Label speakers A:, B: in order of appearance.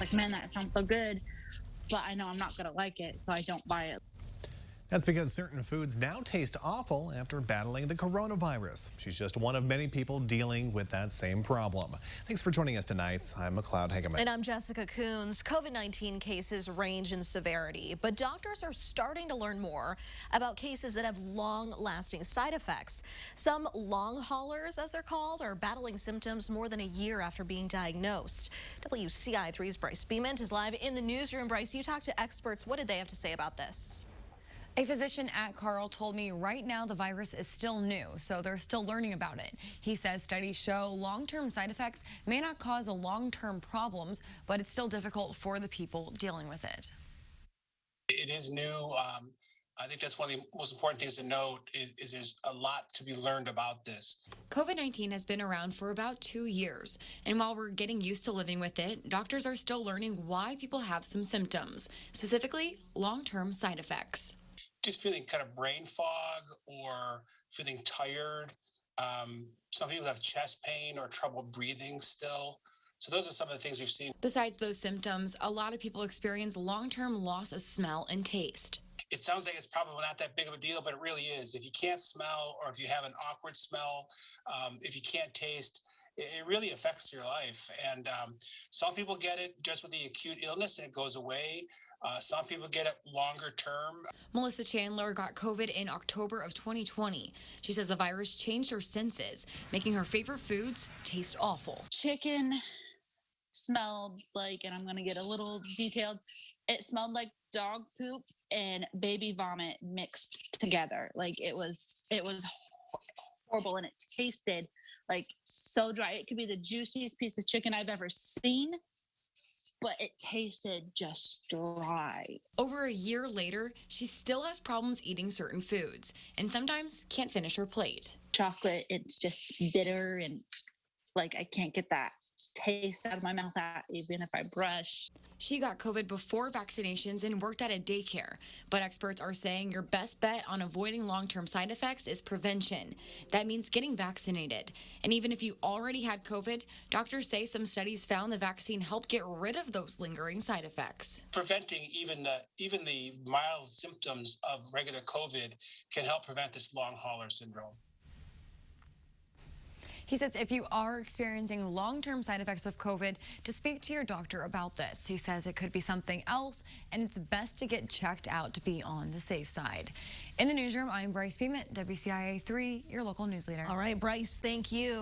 A: like, man, that sounds so good, but I know I'm not gonna like it, so I don't buy it.
B: That's because certain foods now taste awful after battling the coronavirus. She's just one of many people dealing with that same problem. Thanks for joining us tonight. I'm McLeod Hageman.
C: And I'm Jessica Coons. COVID-19 cases range in severity, but doctors are starting to learn more about cases that have long-lasting side effects. Some long haulers, as they're called, are battling symptoms more than a year after being diagnosed. WCIA3's Bryce Beament is live in the newsroom. Bryce, you talked to experts. What did they have to say about this?
D: A physician at Carle told me right now the virus is still new, so they're still learning about it. He says studies show long-term side effects may not cause long-term problems, but it's still difficult for the people dealing with it.
E: It is new. I think that's one of the most important things to note is there's a lot to be learned about this.
D: COVID-19 has been around for about 2 years, and while we're getting used to living with it, doctors are still learning why people have some symptoms, specifically long-term side effects.
E: Just feeling kind of brain fog or feeling tired. Some people have chest pain or trouble breathing still. So those are some of the things we've seen.
D: Besides those symptoms, a lot of people experience long-term loss of smell and taste.
E: It sounds like it's probably not that big of a deal, but it really is. If you can't smell or if you have an awkward smell, if you can't taste, it really affects your life. And some people get it just with the acute illness and it goes away. Some people get it longer term.
D: Melissa Chandler got COVID in October of 2020. She says the virus changed her senses, making her favorite foods taste awful.
A: Chicken smelled like, and I'm gonna get a little detailed, it smelled like dog poop and baby vomit mixed together. Like it was horrible, and it tasted like so dry. It could be the juiciest piece of chicken I've ever seen, but it tasted just dry.
D: Over a year later, she still has problems eating certain foods and sometimes can't finish her plate.
A: Chocolate, it's just bitter, and like I can't get that taste out of my mouth even if I brush.
D: She got COVID before vaccinations and worked at a daycare, but experts are saying your best bet on avoiding long-term side effects is prevention. That means getting vaccinated. And even if you already had COVID, doctors say some studies found the vaccine helped get rid of those lingering side effects.
E: Preventing even the mild symptoms of regular COVID can help prevent this long hauler syndrome.
D: He says if you are experiencing long-term side effects of COVID, to speak to your doctor about this. He says it could be something else, and it's best to get checked out to be on the safe side. In the newsroom, I'm Bryce Beament, WCIA 3, your local news leader.
C: All right, Bryce, thank you.